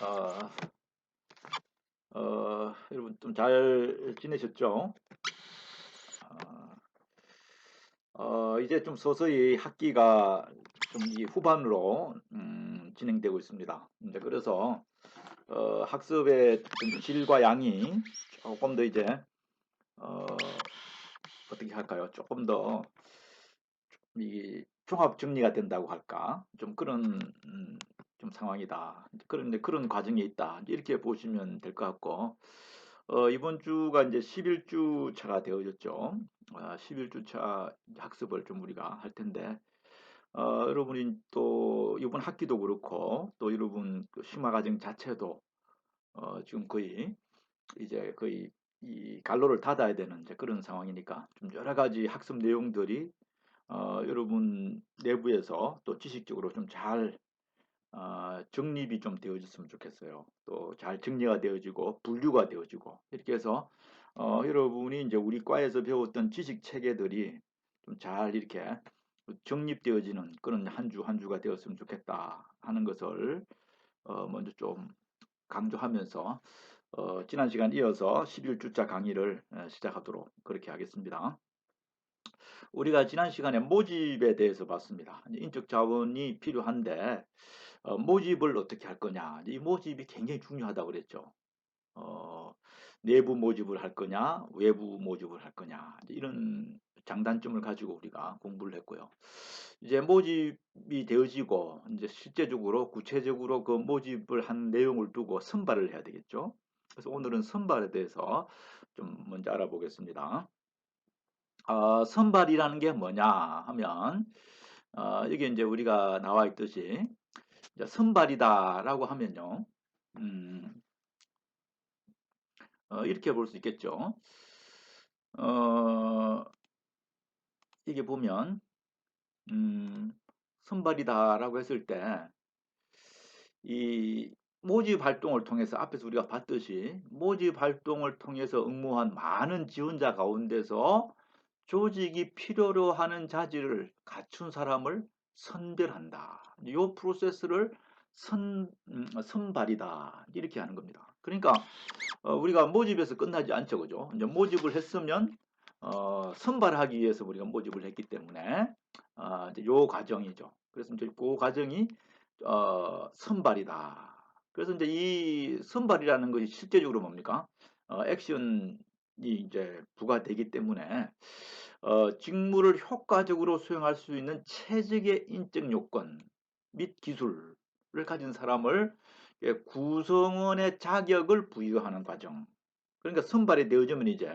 어, 여러분 좀 잘 지내셨죠? 이제 좀 서서히 학기가 좀 이 후반으로 진행되고 있습니다. 이제 그래서 학습의 좀 질과 양이 조금 더 이제 어, 어떻게 할까요? 조금 더 이 종합 정리가 된다고 할까? 좀 그런 좀 상황이다. 그런 과정에 있다. 이렇게 보시면 될 것 같고, 이번 주가 이제 11주 차가 되어졌죠. 11주 차 학습을 좀 우리가 할 텐데, 여러분이 또 이번 학기도 그렇고, 또 여러분 그 심화 과정 자체도 지금 거의 이 갈로를 닫아야 되는 이제 그런 상황이니까 좀 여러 가지 학습 내용들이 여러분 내부에서 또 지식적으로 좀 잘 정립이 좀 되어졌으면 좋겠어요. 또 잘 정리가 되어지고 분류가 되어지고 이렇게 해서 여러분이 이제 우리 과에서 배웠던 지식 체계들이 좀 잘 이렇게 정립되어지는 그런 한 주 한 주가 되었으면 좋겠다 하는 것을 먼저 좀 강조하면서 지난 시간 이어서 11주차 강의를 시작하도록 그렇게 하겠습니다. 우리가 지난 시간에 모집에 대해서 봤습니다. 인적 자원이 필요한데 모집을 어떻게 할 거냐. 이 모집이 굉장히 중요하다고 그랬죠. 어, 내부 모집을 할 거냐, 외부 모집을 할 거냐. 이런 장단점을 가지고 우리가 공부를 했고요. 이제 모집이 되어지고 이제 실제적으로 구체적으로 그 모집을 한 내용을 두고 선발을 해야 되겠죠. 그래서 오늘은 선발에 대해서 좀 먼저 알아보겠습니다. 선발이라는 게 뭐냐 하면 이게 이제 우리가 나와 있듯이 이제 선발이다라고 하면요. 음, 이렇게 볼 수 있겠죠. 어, 이게 보면 선발이다라고 했을 때 이 모집 활동을 통해서 앞에서 우리가 봤듯이 모집 활동을 통해서 응모한 많은 지원자 가운데서 조직이 필요로 하는 자질을 갖춘 사람을 선별한다. 이 프로세스를 선발이다. 이렇게 하는 겁니다. 그러니까 우리가 모집에서 끝나지 않죠, 그죠? 이제 모집을 했으면 선발하기 위해서 우리가 모집을 했기 때문에 이제 요 과정이죠. 그래서 이제 그 과정이 선발이다. 그래서 이제 이 선발이라는 것이 실제적으로 뭡니까? 액션이 이제 부과되기 때문에 직무를 효과적으로 수행할 수 있는 최적의 인적 요건 및 기술을 가진 사람을 구성원의 자격을 부여하는 과정. 그러니까 선발이 되어지면 이제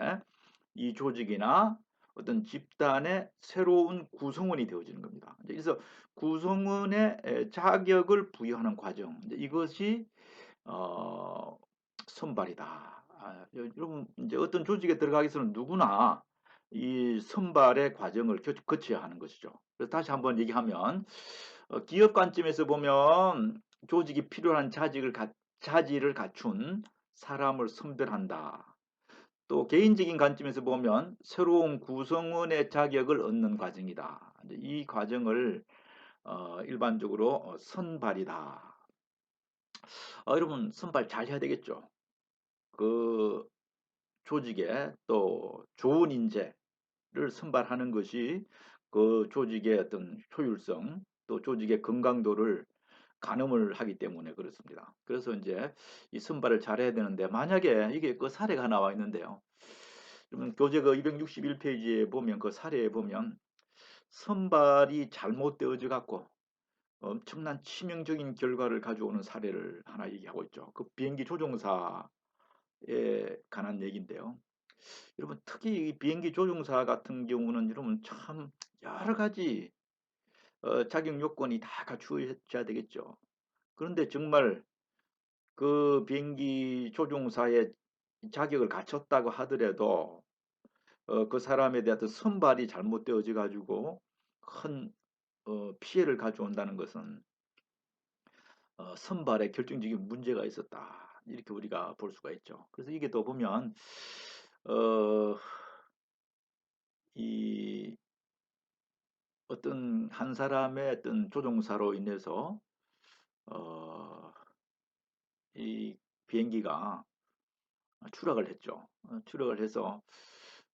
이 조직이나 어떤 집단의 새로운 구성원이 되어지는 겁니다. 그래서 구성원의 자격을 부여하는 과정. 이것이 어, 선발이다. 여러분 이제 어떤 조직에 들어가기 위해서는 누구나 이 선발의 과정을 거쳐야 하는 것이죠. 그래서 다시 한번 얘기하면 기업 관점에서 보면 조직이 필요한 자질을 갖춘 사람을 선별한다. 또 개인적인 관점에서 보면 새로운 구성원의 자격을 얻는 과정이다. 이 과정을 일반적으로 선발이다. 여러분 선발 잘 해야 되겠죠. 그 조직에 또 좋은 인재를 선발하는 것이 그 조직의 어떤 효율성 또 조직의 건강도를 가늠을 하기 때문에 그렇습니다. 그래서 이제 이 선발을 잘해야 되는데 만약에 이게 그 사례가 나와 있는데요. 그러면 교재 그 261페이지에 보면 그 사례에 보면 선발이 잘못되어져 갖고 엄청난 치명적인 결과를 가져오는 사례를 하나 얘기하고 있죠. 그 비행기 조종사에 관한 얘기인데요. 여러분 특히 이 비행기 조종사 같은 경우는 여러분 참 여러 가지 자격 요건이 다 갖추어져야 되겠죠. 그런데 정말 그 비행기 조종사의 자격을 갖췄다고 하더라도 그 사람에 대한 선발이 잘못되어져 가지고 큰 피해를 가져온다는 것은 선발에 결정적인 문제가 있었다. 이렇게 우리가 볼 수가 있죠. 그래서 이게 또 보면 어, 이 어떤 한 사람의 어떤 조종사로 인해서 어, 이 비행기가 추락을 했죠. 추락을 해서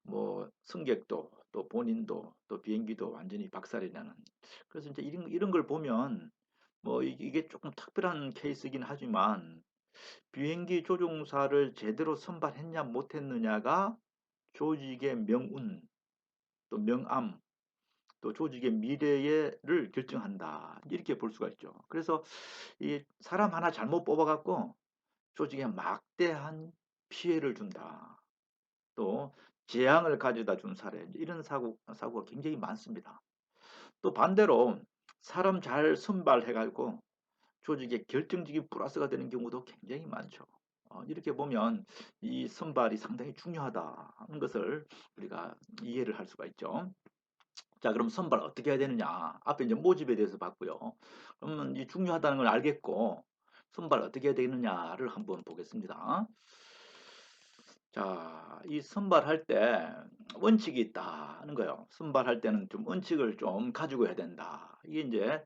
뭐 승객도 또 본인도 또 비행기도 완전히 박살이 나는. 그래서 이제 이런 걸 보면 뭐 이게 조금 특별한 케이스이긴 하지만 비행기 조종사를 제대로 선발했냐 못했느냐가 조직의 명운 또 명암 또 조직의 미래를 결정한다. 이렇게 볼 수가 있죠. 그래서 이 사람 하나 잘못 뽑아 갖고 조직에 막대한 피해를 준다. 또 재앙을 가져다 준 사례 이런 사고가 굉장히 많습니다. 또 반대로 사람 잘 선발해 가지고 조직에 결정적인 플러스가 되는 경우도 굉장히 많죠. 이렇게 보면 이 선발이 상당히 중요하다는 것을 우리가 이해를 할 수가 있죠. 자, 그럼 선발 어떻게 해야 되느냐? 앞에 이제 모집에 대해서 봤고요. 그러면 이 중요하다는 걸 알겠고 선발 어떻게 해야 되느냐를 한번 보겠습니다. 자, 이 선발할 때 원칙이 있다는 거예요. 선발할 때는 좀 원칙을 좀 가지고 해야 된다. 이게 이제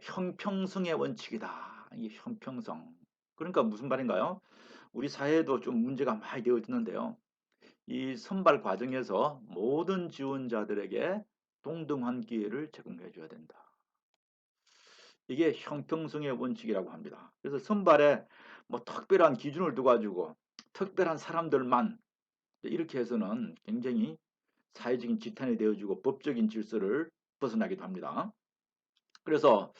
형평성의 원칙이다. 이 형평성. 그러니까 무슨 말인가요? 우리 사회에도 좀 문제가 많이 되어지는데요. 이 선발 과정에서 모든 지원자들에게 동등한 기회를 제공해 줘야 된다. 이게 형평성의 원칙이라고 합니다. 그래서 선발에 뭐 특별한 기준을 둬 가지고 특별한 사람들만 이렇게 해서는 굉장히 사회적인 지탄이 되어지고 법적인 질서를 벗어나기도 합니다. 그래서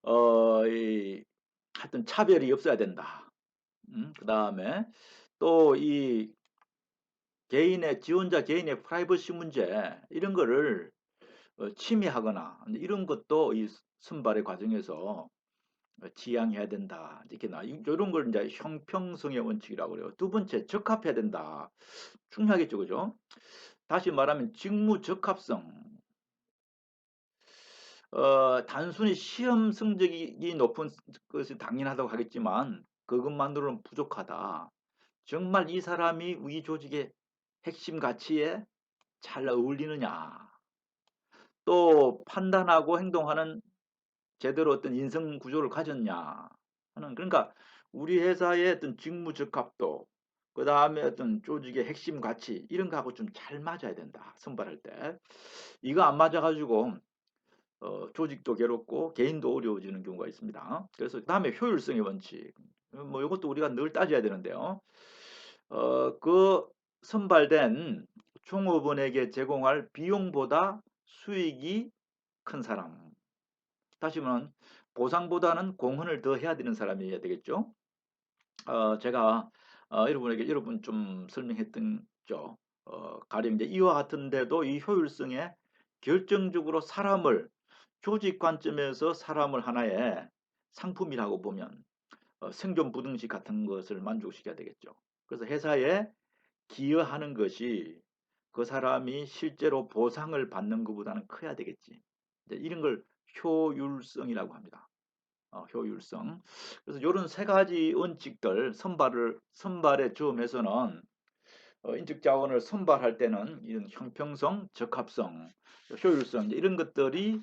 하여튼 차별이 없어야 된다. 그다음에 또 이 개인의 지원자 개인의 프라이버시 문제 이런 거를 침해하거나 이런 것도 이 선발의 과정에서 지양해야 된다. 이렇게 이런 걸 이제 형평성의 원칙이라고 그래요. 두 번째 적합해야 된다. 중요하겠죠, 그죠? 다시 말하면 직무 적합성. 단순히 시험 성적이 높은 것이 당연하다고 하겠지만 그것만으로는 부족하다. 정말 이 사람이 우리 조직의 핵심 가치에 잘 어울리느냐. 또 판단하고 행동하는 제대로 어떤 인성 구조를 가졌냐 하는 그러니까 우리 회사의 어떤 직무 적합도 그다음에 어떤 조직의 핵심 가치 이런 거하고 좀 잘 맞아야 된다. 선발할 때. 이거 안 맞아 가지고 조직도 괴롭고 개인도 어려워지는 경우가 있습니다. 그래서 그다음에 효율성의 원칙. 뭐 이것도 우리가 늘 따져야 되는데요. 그 선발된 종업원에게 제공할 비용보다 수익이 큰 사람. 다시 말하면 보상보다는 공헌을 더 해야 되는 사람이어야 되겠죠. 제가 여러분에게 여러분 좀 설명했던 죠. 가령 이제 이와 같은데도 이 효율성에 결정적으로 사람을 조직 관점에서 사람을 하나의 상품이라고 보면 생존 부등식 같은 것을 만족시켜야 되겠죠. 그래서 회사에 기여하는 것이 그 사람이 실제로 보상을 받는 것보다는 커야 되겠지. 이런 걸 효율성이라고 합니다. 효율성. 그래서 이런 세 가지 원칙들 선발의 점에서는 인적 자원을 선발할 때는 이런 형평성, 적합성, 효율성 이런 것들이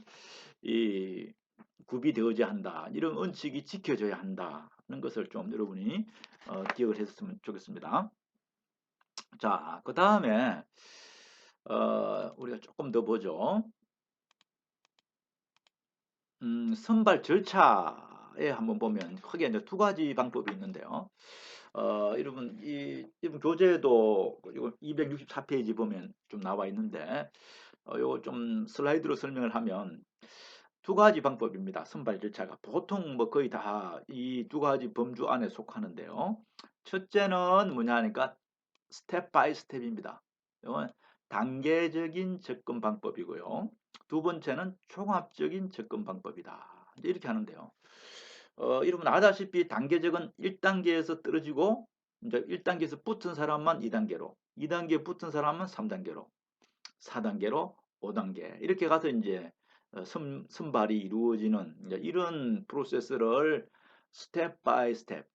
이 구비되어야 한다. 이런 원칙이 지켜져야 한다는 것을 좀 여러분이 기억을 했으면 좋겠습니다. 자, 그 다음에 우리가 조금 더 보죠. 선발 절차에 한번 보면 크게 이제 두 가지 방법이 있는데요. 여러분 교재도 이거 264페이지 보면 좀 나와 있는데 요거 좀 슬라이드로 설명을 하면 두 가지 방법입니다. 선발 절차가 보통 뭐 거의 다 이 두 가지 범주 안에 속하는데요. 첫째는 뭐냐 하니까 스텝 바이 스텝입니다. 이건 단계적인 접근 방법이고요. 두 번째는 종합적인 접근 방법이다. 이렇게 하는데요. 여러분 아다시피 단계적은 1단계에서 떨어지고 이제 1단계에서 붙은 사람만 2단계로, 2단계 붙은 사람은 3단계로, 4단계로 5단계 이렇게 가서 이제 선발이 이루어지는 이런 프로세스를 스텝 바이 스텝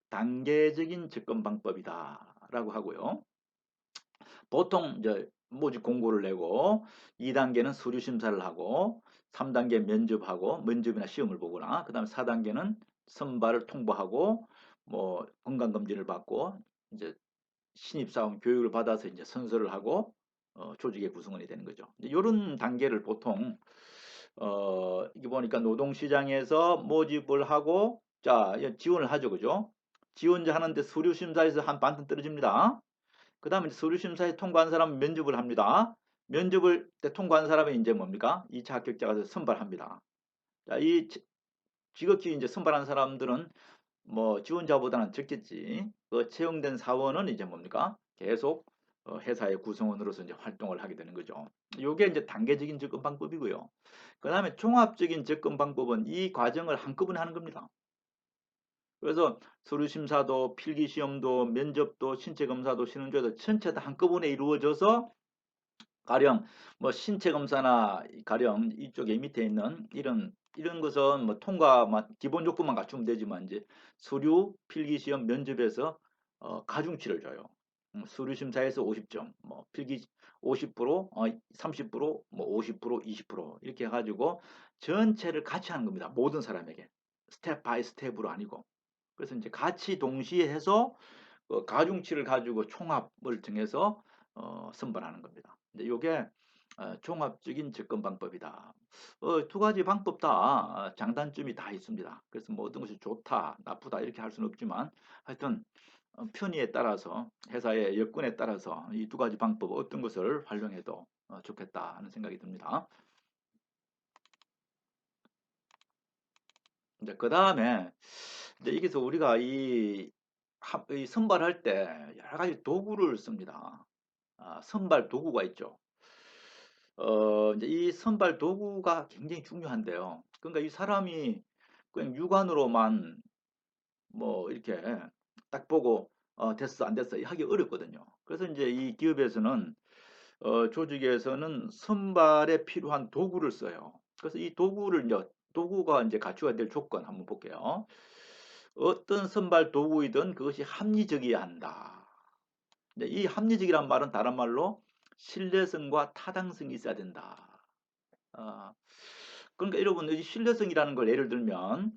단계적인 접근 방법이다라고 하고요. 보통 이제 모집 공고를 내고 2단계는 서류 심사를 하고 3단계 면접하고 면접이나 시험을 보거나 그다음에 4단계는 선발을 통보하고 뭐 건강검진을 받고 이제 신입사원 교육을 받아서 이제 선서를 하고 조직의 구성원이 되는 거죠. 이런 단계를 보통 이게 보니까 노동시장에서 모집을 하고 자 지원을 하죠, 그죠? 지원자 하는데 서류 심사에서 한 반등 떨어집니다. 그 다음에 서류 심사에 통과한 사람 면접을 합니다. 면접을 때 통과한 사람이 이제 뭡니까? 2차 합격자가 돼서 선발합니다. 자, 이 지극히 이제 선발한 사람들은 뭐 지원자보다는 적겠지. 그 채용된 사원은 이제 뭡니까? 계속 회사의 구성원으로서 이제 활동을 하게 되는 거죠. 요게 이제 단계적인 접근 방법이고요. 그 다음에 종합적인 접근 방법은 이 과정을 한꺼번에 하는 겁니다. 그래서 서류 심사도 필기 시험도 면접도 신체 검사도 신원조회도 전체 다 한꺼번에 이루어져서 가령 뭐 신체 검사나 가령 이쪽에 밑에 있는 이런 것은 뭐 통과만 기본 조건만 갖추면 되지만 이제 서류 필기 시험 면접에서 가중치를 줘요. 서류 심사에서 50점, 뭐 필기 50%, 30%, 뭐 50%, 20% 이렇게 해가지고 전체를 같이 하는 겁니다. 모든 사람에게 스텝 바이 스텝으로 아니고. 그래서 이제 같이 동시에 해서 가중치를 가지고 총합을 정해서 선발하는 겁니다. 이제 요게 종합적인 접근 방법이다. 두 가지 방법 다 장단점이 다 있습니다. 그래서 뭐 어떤 것이 좋다, 나쁘다 이렇게 할 수는 없지만 하여튼 편의에 따라서 회사의 여건에 따라서 이 두 가지 방법 어떤 것을 활용해도 좋겠다 하는 생각이 듭니다. 이제 그 다음에 이제 여기서 우리가 이 선발할 때 여러 가지 도구를 씁니다. 선발 도구가 있죠. 이제 이 선발 도구가 굉장히 중요한데요. 그러니까 이 사람이 그냥 육안으로만 뭐 이렇게 딱 보고 됐어 안 됐어 하기 어렵거든요. 그래서 이제 이 기업에서는 조직에서는 선발에 필요한 도구를 써요. 그래서 이 도구가 이제 갖추어야 될 조건 한번 볼게요. 어떤 선발 도구이든 그것이 합리적이어야 한다. 이 합리적이란 말은 다른 말로 신뢰성과 타당성이 있어야 된다. 어, 그러니까 여러분 이 신뢰성이라는 걸 예를 들면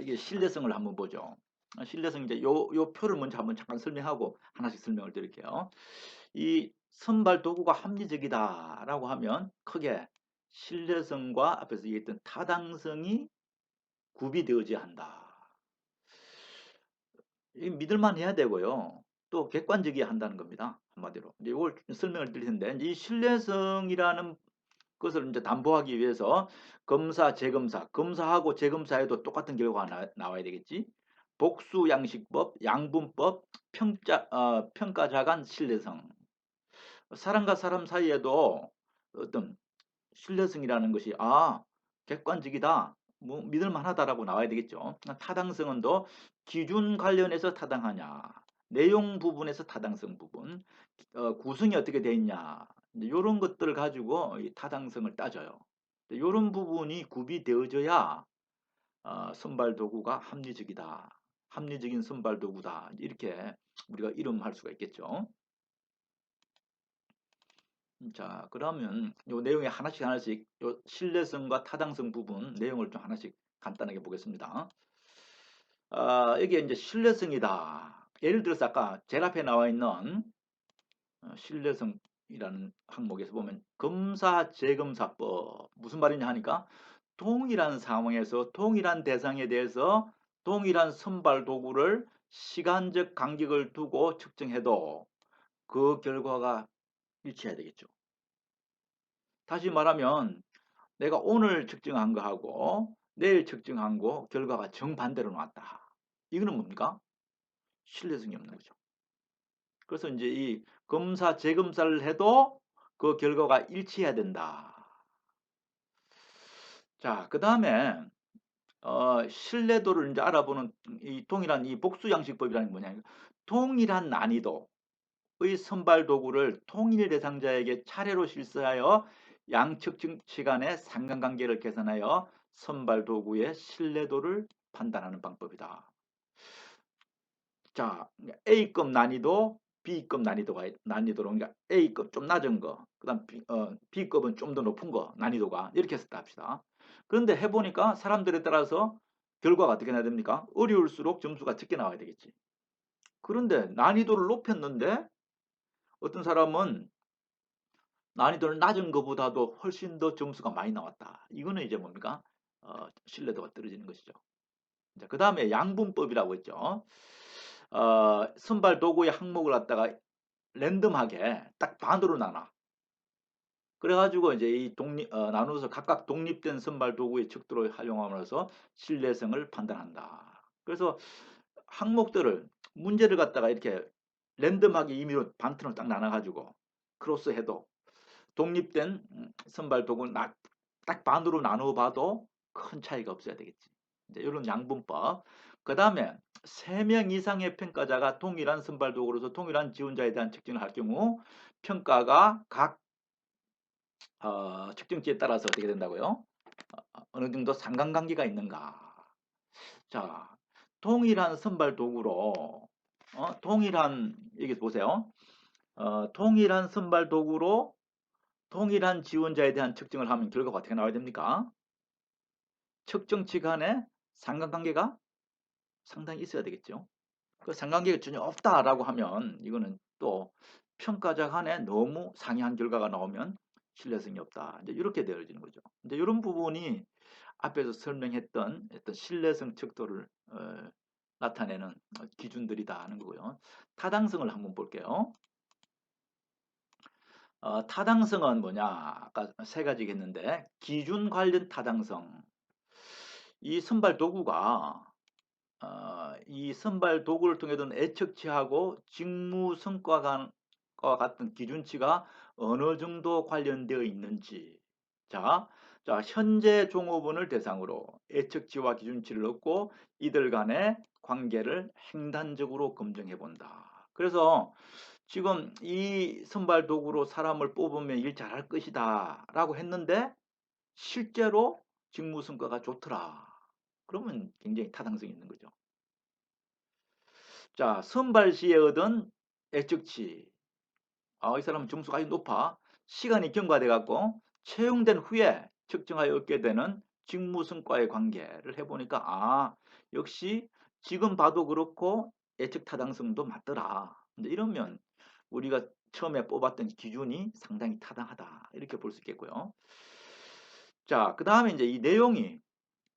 이게 신뢰성을 한번 보죠. 신뢰성 이제 요 표를 먼저 한번 잠깐 설명하고 하나씩 설명을 드릴게요. 이 선발 도구가 합리적이다라고 하면 크게 신뢰성과 앞에서 얘기했던 타당성이 구비되어져야 한다. 이 믿을만 해야 되고요. 또 객관적이어야 한다는 겁니다. 한마디로. 이제 이걸 설명을 드릴 텐데 이 신뢰성이라는 그것을 이제 담보하기 위해서 검사, 재검사, 검사하고 재검사에도 똑같은 결과가 나와야 되겠지. 복수 양식법, 양분법, 평가자 간 신뢰성. 사람과 사람 사이에도 어떤 신뢰성이라는 것이 객관적이다. 뭐 믿을 만하다라고 나와야 되겠죠. 타당성은 또 기준 관련해서 타당하냐. 내용 부분에서 타당성 부분. 구성이 어떻게 돼 있냐. 이런 것들을 가지고 이 타당성을 따져요. 이런 부분이 구비되어져야 선발 도구가 합리적이다. 합리적인 선발 도구다. 이렇게 우리가 이름할 수가 있겠죠. 자, 그러면 요 내용에 하나씩 요 신뢰성과 타당성 부분 내용을 좀 하나씩 간단하게 보겠습니다. 여기에 이제 신뢰성이다. 예를 들어서 아까 제일 앞에 나와 있는 신뢰성이라는 항목에서 보면 검사 재검사법 무슨 말이냐 하니까 동일한 상황에서 동일한 대상에 대해서 동일한 선발 도구를 시간적 간격을 두고 측정해도 그 결과가 일치해야 되겠죠. 다시 말하면 내가 오늘 측정한 거하고 내일 측정한 거 결과가 정반대로 나왔다. 이거는 뭡니까? 신뢰성이 없는 거죠. 그래서 이제 이 검사 재검사를 해도 그 결과가 일치해야 된다. 자, 그 다음에 신뢰도를 이제 알아보는 이 동일한 이 복수 양식법이라는 게 뭐냐? 동일한 난이도의 선발 도구를 통일 대상자에게 차례로 실시하여 양측 시간의 상관관계를 계산하여 선발 도구의 신뢰도를 판단하는 방법이다. 자, A급 난이도, B급 난이도로 그러니까 A급 좀 낮은 거, 그다음 B급은 좀 더 높은 거 난이도가 이렇게 했었다 합시다. 그런데 해보니까 사람들에 따라서 결과가 어떻게 나야 됩니까? 어려울수록 점수가 적게 나와야 되겠지. 그런데 난이도를 높였는데 어떤 사람은 난이도를 낮은 것보다도 훨씬 더 점수가 많이 나왔다. 이거는 이제 뭡니까? 신뢰도가 떨어지는 것이죠. 그 다음에 양분법이라고 있죠. 선발 도구의 항목을 갖다가 랜덤하게 딱 반으로 나눠. 그래가지고 이제 이 나누어서 각각 독립된 선발 도구의 척도를 활용함으로써 신뢰성을 판단한다. 그래서 항목들을 문제를 갖다가 이렇게 랜덤하게 임의로 반턴을 딱 나눠가지고 크로스 해도 독립된 선발 도구를 딱 반으로 나누어 봐도 큰 차이가 없어야 되겠지. 이제 이런 양분법. 그 다음에 3명 이상의 평가자가 동일한 선발 도구로서 동일한 지원자에 대한 측정을 할 경우 평가가 각 측정치에 따라서 어떻게 된다고요? 어느 정도 상관관계가 있는가. 자, 동일한 선발 도구로 동일한 여기 보세요. 동일한 선발 도구로 동일한 지원자에 대한 측정을 하면 결과가 어떻게 나와야 됩니까? 측정치 간에 상관관계가 상당히 있어야 되겠죠. 그 상관관계가 전혀 없다라고 하면 이거는 또 평가자 간에 너무 상이한 결과가 나오면 신뢰성이 없다. 이제 이렇게 되어지는 거죠. 이제 이런 부분이 앞에서 설명했던 어떤 신뢰성 척도를 나타내는 기준들이다 하는 거고요. 타당성을 한번 볼게요. 타당성은 뭐냐? 아까 세 가지가 있는데 기준 관련 타당성. 이 선발 도구가 이 선발 도구를 통해 든 애측치하고 직무 성과와 같은 기준치가 어느 정도 관련되어 있는지. 자, 현재 종업원을 대상으로 애측치와 기준치를 얻고 이들 간의 관계를 행단적으로 검증해 본다. 그래서 지금 이 선발 도구로 사람을 뽑으면 일 잘할 것이다 라고 했는데 실제로 직무 성과가 좋더라. 그러면 굉장히 타당성이 있는 거죠. 자, 선발 시에 얻은 애측치. 이 사람은 점수가 아주 높아. 시간이 경과돼 갖고 채용된 후에 측정하여 얻게 되는 직무 성과의 관계를 해보니까 역시 지금 봐도 그렇고 예측 타당성도 맞더라. 근데 이러면 우리가 처음에 뽑았던 기준이 상당히 타당하다. 이렇게 볼 수 있겠고요. 자, 그 다음에 이제 이 내용이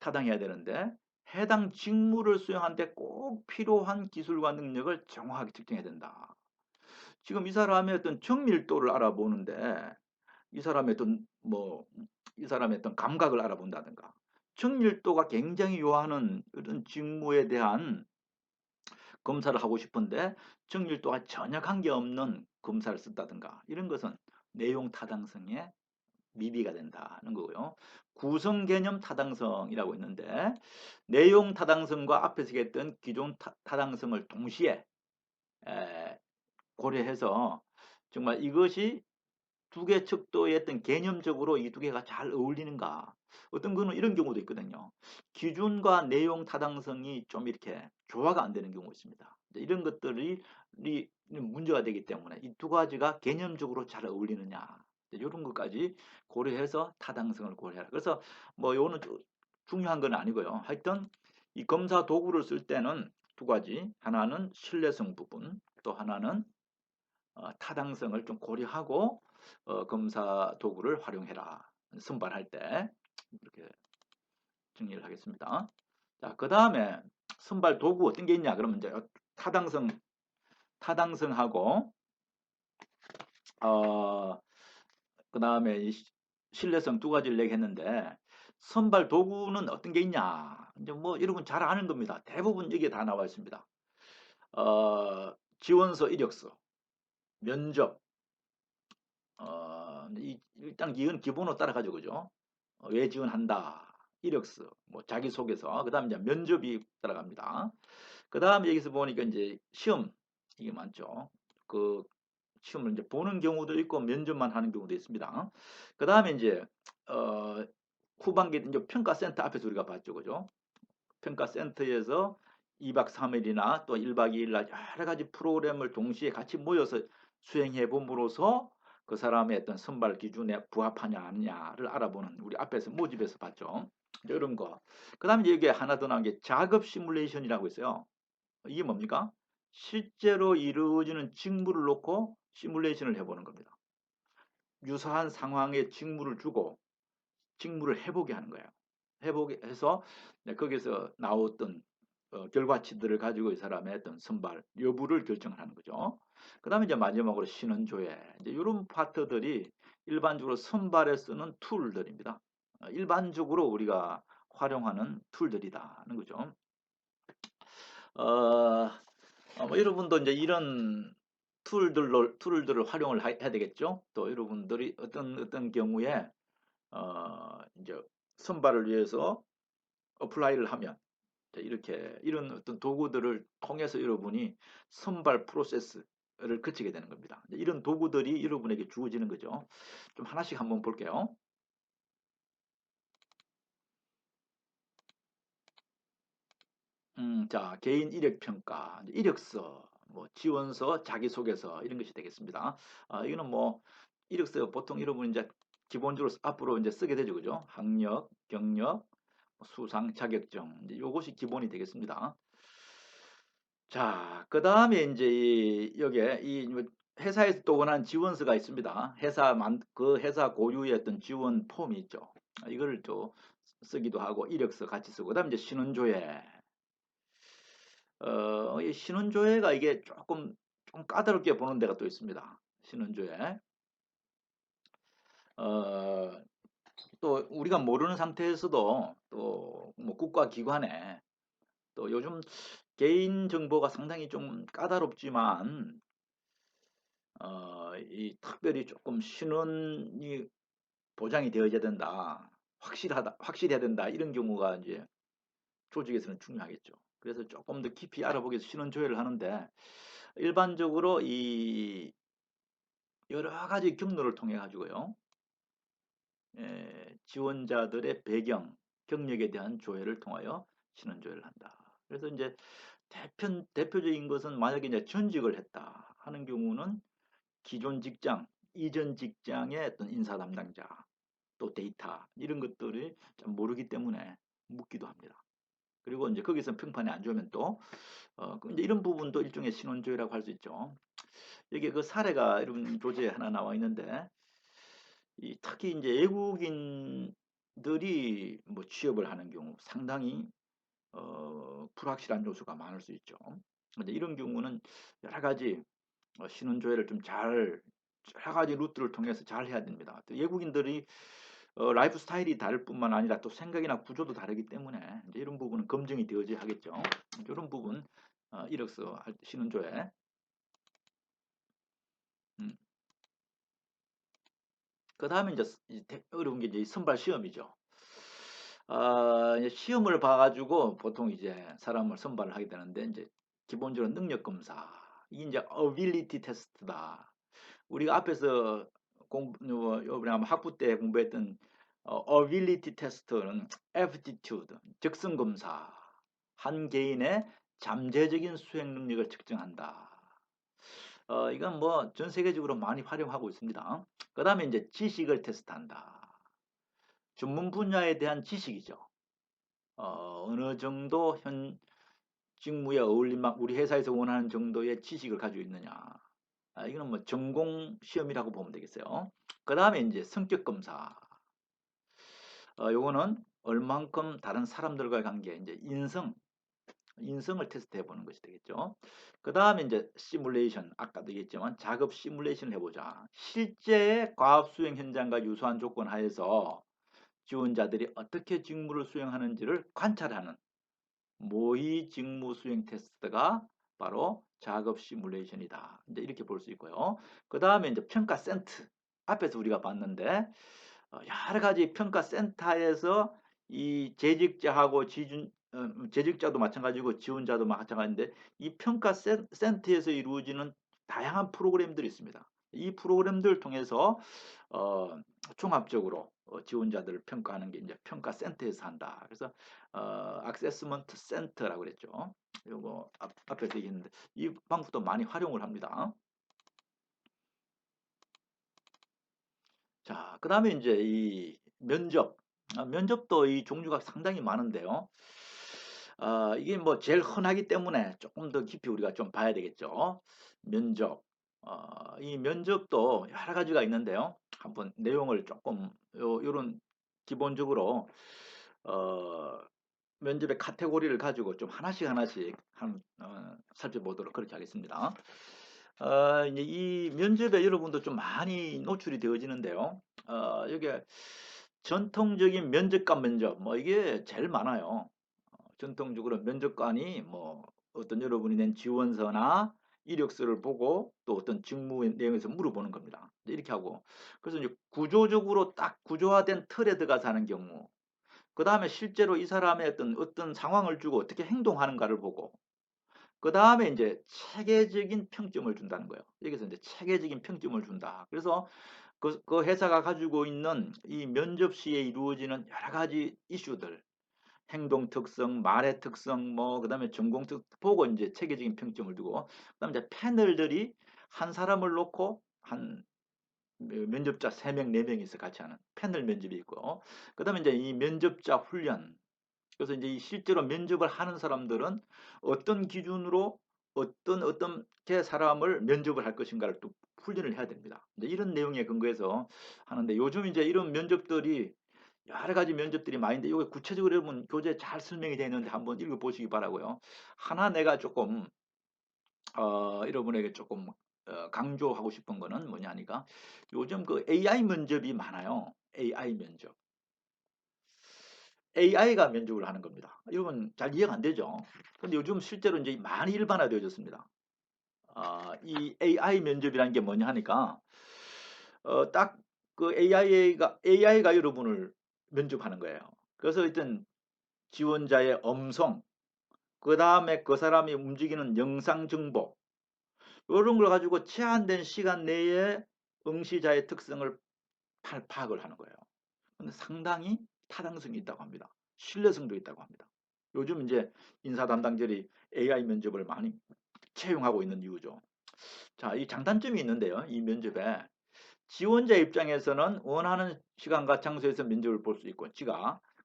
타당해야 되는데 해당 직무를 수행하는데 꼭 필요한 기술과 능력을 정확하게 측정해야 된다. 지금 이 사람의 어떤 정밀도를 알아보는데 이 사람의 이 사람의 어떤 감각을 알아본다든가 정밀도가 굉장히 요하는 이런 직무에 대한 검사를 하고 싶은데 정밀도가 전혀 관계없는 검사를 쓴다든가 이런 것은 내용 타당성에 미비가 된다는 거고요. 구성 개념 타당성이라고 있는데 내용 타당성과 앞에서 얘기했던 기존 타당성을 동시에 고려해서 정말 이것이 두 개 척도의 어떤 개념적으로 이 두 개가 잘 어울리는가. 어떤 거는 이런 경우도 있거든요. 기준과 내용 타당성이 좀 이렇게 조화가 안 되는 경우가 있습니다. 이런 것들이 문제가 되기 때문에 이 두 가지가 개념적으로 잘 어울리느냐. 이런 것까지 고려해서 타당성을 고려해라. 그래서 뭐 요거는 중요한 건 아니고요. 하여튼 이 검사 도구를 쓸 때는 두 가지. 하나는 신뢰성 부분, 또 하나는 타당성을 좀 고려하고 검사 도구를 활용해라. 선발할 때 이렇게 정리를 하겠습니다. 자, 그 다음에 선발 도구 어떤 게 있냐? 그러면 이제 타당성하고 그 다음에 신뢰성 두 가지를 얘기했는데 선발 도구는 어떤 게 있냐? 이제 뭐 여러분 잘 아는 겁니다. 대부분 여기에 다 나와 있습니다. 지원서 이력서, 면접, 일단 이건 기본으로 따라가죠, 그죠? 왜 지원한다, 이력서, 뭐 자기소개서, 그 다음 이제 면접이 따라갑니다. 그 다음 여기서 보니까 이제 시험 이게 많죠. 그 시험을 이제 보는 경우도 있고 면접만 하는 경우도 있습니다. 그 다음에 이제 후반기 이제 평가센터 앞에서 우리가 봤죠, 그죠? 평가센터에서 2박 3일이나 또 1박 2일 날 여러 가지 프로그램을 동시에 같이 모여서 수행해 봄으로써 그 사람의 어떤 선발 기준에 부합하냐 아니냐를 알아보는 우리 앞에서 모집에서 봤죠. 이런 거. 그다음에 여기에 하나 더 나온 게 작업 시뮬레이션이라고 있어요. 이게 뭡니까? 실제로 이루어지는 직무를 놓고 시뮬레이션을 해보는 겁니다. 유사한 상황에 직무를 주고 직무를 해보게 하는 거예요. 해보게 해서 거기서 나왔던 결과치들을 가지고 이 사람의 어떤 선발 여부를 결정을 하는 거죠. 그 다음에 이제 마지막으로 신원조회. 이제 이런 파트들이 일반적으로 선발에 쓰는 툴들입니다. 일반적으로 우리가 활용하는 툴들이다는 거죠. 뭐 여러분도 이제 이런 툴들을 활용을 해야 되겠죠. 또 여러분들이 어떤 경우에 이제 선발을 위해서 어플라이를 하면 이렇게 이런 어떤 도구들을 통해서 여러분이 선발 프로세스를 거치게 되는 겁니다. 이런 도구들이 여러분에게 주어지는 거죠. 좀 하나씩 한번 볼게요. 자, 개인 이력 평가, 이력서, 뭐 지원서, 자기소개서 이런 것이 되겠습니다. 이거는 뭐 이력서 보통 여러분 이제 기본적으로 앞으로 이제 쓰게 되죠, 그죠? 학력, 경력, 수상, 자격증, 이제 요것이 기본이 되겠습니다. 자, 그 다음에 이제 여기에 뭐 회사에서 또 원하는 지원서가 있습니다. 그 회사 고유의 어떤 지원 폼이 있죠. 이걸 또 쓰기도 하고 이력서 같이 쓰고 그다음에 이제 신원조회. 이 신원조회가 이게 조금 좀 까다롭게 보는 데가 또 있습니다. 신원조회. 어, 또 우리가 모르는 상태에서도 또 뭐 국가기관에 또 요즘 개인 정보가 상당히 좀 까다롭지만 이 특별히 조금 신원이 보장이 되어야 된다. 확실해야 된다. 이런 경우가 이제 조직에서는 중요하겠죠. 그래서 조금 더 깊이 알아보기 위해서 신원 조회를 하는데 일반적으로 이 여러 가지 경로를 통해 가지고요. 지원자들의 배경, 경력에 대한 조회를 통하여 신원 조회를 한다. 그래서 이제 대표적인 것은 만약에 이제 전직을 했다 하는 경우는 기존 직장, 이전 직장의 어떤 인사 담당자, 또 데이터 이런 것들이 좀 모르기 때문에 묻기도 합니다. 그리고 이제 거기서 평판이 안 좋으면 또 이제 이런 부분도 일종의 신원조회라고 할 수 있죠. 여기 그 사례가 이런 조제에 하나 나와 있는데 특히 이제 외국인들이 뭐 취업을 하는 경우 상당히 불확실한 요소가 많을 수 있죠. 근데 이런 경우는 여러 가지 신원조회를 좀 잘 여러 가지 루트를 통해서 잘 해야 됩니다. 또 외국인들이 라이프 스타일이 다를 뿐만 아니라 또 생각이나 구조도 다르기 때문에 이제 이런 부분은 검증이 되어져야 하겠죠. 이런 부분 이력서 신원조회. 음. 그 다음에 이제 어려운 게 이제 선발 시험이죠. 이제 시험을 봐가지고 보통 이제 사람을 선발을 하게 되는데 이제 기본적으로 능력 검사. 이게 이제 ability 테스트다. 우리가 앞에서 요번에 아마 학부 때 공부했던 ability 테스트는 aptitude, 적성 검사. 한 개인의 잠재적인 수행 능력을 측정한다. 이건 뭐 전 세계적으로 많이 활용하고 있습니다. 그 다음에 이제 지식을 테스트한다. 전문 분야에 대한 지식이죠. 어느 정도 현 직무에 어울릴만 우리 회사에서 원하는 정도의 지식을 가지고 있느냐. 이거는 뭐 전공 시험이라고 보면 되겠어요. 그 다음에 이제 성격 검사. 요거는 얼만큼 다른 사람들과의 관계, 이제 인성을 테스트해 보는 것이 되겠죠. 그 다음에 이제 시뮬레이션, 아까도 얘기했지만 작업 시뮬레이션을 해보자. 실제의 과업 수행 현장과 유사한 조건 하에서 지원자들이 어떻게 직무를 수행하는지를 관찰하는 모의 직무 수행 테스트가 바로 작업 시뮬레이션이다. 이제 이렇게 볼 수 있고요. 그 다음에 이제 평가 센트. 앞에서 우리가 봤는데 여러 가지 평가 센터에서 이 재직자하고 재직자도 마찬가지고 지원자도 마찬가지인데 이 평가 센터에서 이루어지는 다양한 프로그램들이 있습니다. 이 프로그램들을 통해서 어, 종합적으로 지원자들을 평가하는 게 이제 평가 센터에서 한다. 그래서 액세스먼트 센터라고 그랬죠. 요거 앞에서 얘기했는데 이 방법도 많이 활용을 합니다. 자, 그다음에 이제 이 면접. 면접도 이 종류가 상당히 많은데요. 이게 뭐 제일 흔하기 때문에 조금 더 깊이 우리가 좀 봐야 되겠죠. 면접. 이 면접도 여러 가지가 있는데요. 한번 내용을 조금 요런 기본적으로 어 면접의 카테고리를 가지고 좀 하나씩 하나씩 살펴보도록 그렇게 하겠습니다. 이제 이 면접에 여러분도 좀 많이 노출이 되어지는데요. 이게 전통적인 면접관 면접, 뭐 이게 제일 많아요. 전통적으로 면접관이 뭐 어떤 여러분이 낸 지원서나 이력서를 보고 또 어떤 직무 내용에서 물어보는 겁니다. 이렇게 하고, 그래서 이제 구조적으로 딱 구조화된 틀에 들어가서 하는 경우, 그 다음에 실제로 이 사람의 어떤 상황을 주고 어떻게 행동하는가를 보고, 그 다음에 이제 체계적인 평점을 준다는 거예요. 여기서 이제 체계적인 평점을 준다. 그래서 그 회사가 가지고 있는 이 면접 시에 이루어지는 여러 가지 이슈들, 행동 특성, 말의 특성, 뭐 그다음에 전공 특 보고 이제 체계적인 평점을 두고, 그다음에 이제 패널들이 한 사람을 놓고 한 면접자 3명, 4명이서 같이 하는 패널 면접이 있고, 그다음에 이제 이 면접자 훈련. 그래서 이제 이 실제로 면접을 하는 사람들은 어떤 기준으로 어떤 사람을 면접을 할 것인가를 또 훈련을 해야 됩니다. 이제 이런 내용에 근거해서 하는데, 요즘 이제 이런 면접들이 여러 가지 면접들이 많이 있는데, 이거 구체적으로 여러분 교재에 잘 설명이 되어 있는데 한번 읽어보시기 바라고요. 하나 내가 조금 여러분에게 조금 강조하고 싶은 거는 뭐냐니까, 요즘 그 AI 면접이 많아요. AI 면접. AI가 면접을 하는 겁니다. 여러분 잘 이해가 안 되죠? 근데 요즘 실제로 이제 많이 일반화되어졌습니다. 이 AI 면접이라는 게 뭐냐 하니까, 딱 그 AI가 여러분을 면접하는 거예요. 그래서 일단 지원자의 음성, 그 다음에 그 사람이 움직이는 영상 정보, 이런 걸 가지고 제한된 시간 내에 응시자의 특성을 파악을 하는 거예요. 근데 상당히 타당성이 있다고 합니다. 신뢰성도 있다고 합니다. 요즘 이제 인사 담당자들이 AI 면접을 많이 채용하고 있는 이유죠. 자, 이 장단점이 있는데요. 이 면접에 지원자 입장에서는 원하는 시간과 장소에서 면접을 볼 수 있고,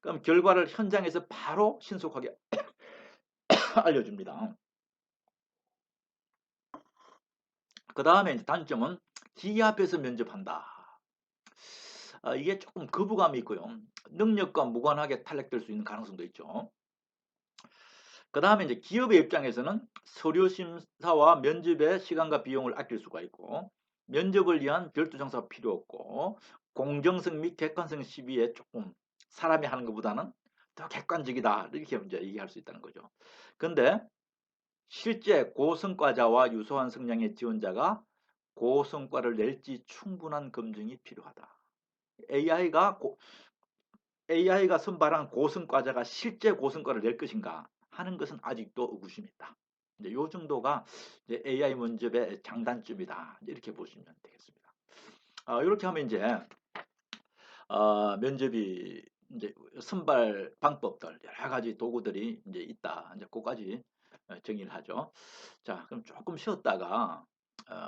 그럼 결과를 현장에서 바로 신속하게 알려줍니다. 그 다음에 이제 단점은 기계 앞에서 면접한다. 이게 조금 거부감이 있고요. 능력과 무관하게 탈락될 수 있는 가능성도 있죠. 그 다음에 이제 기업의 입장에서는 서류 심사와 면접의 시간과 비용을 아낄 수가 있고, 면접을 위한 별도 장사가 필요 없고, 공정성 및 객관성 시비에 조금 사람이 하는 것보다는 더 객관적이다, 이렇게 이제 얘기할 수 있다는 거죠. 근데 실제 고성과자와 유소한 성향의 지원자가 고성과를 낼지 충분한 검증이 필요하다. AI가 AI가 선발한 고성과자가 실제 고성과를 낼 것인가 하는 것은 아직도 의구심이 있다. 이제 요 정도가 이제 AI 면접의 장단점이다, 이렇게 보시면 되겠습니다. 이렇게 하면 이제 면접이 이제 선발 방법들 여러 가지 도구들이 이제 있다. 이제 그까지 정의를 하죠. 자, 그럼 조금 쉬었다가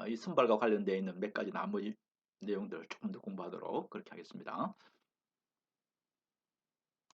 이 선발과 관련되어 있는 몇 가지 나머지 내용들을 조금 더 공부하도록 그렇게 하겠습니다.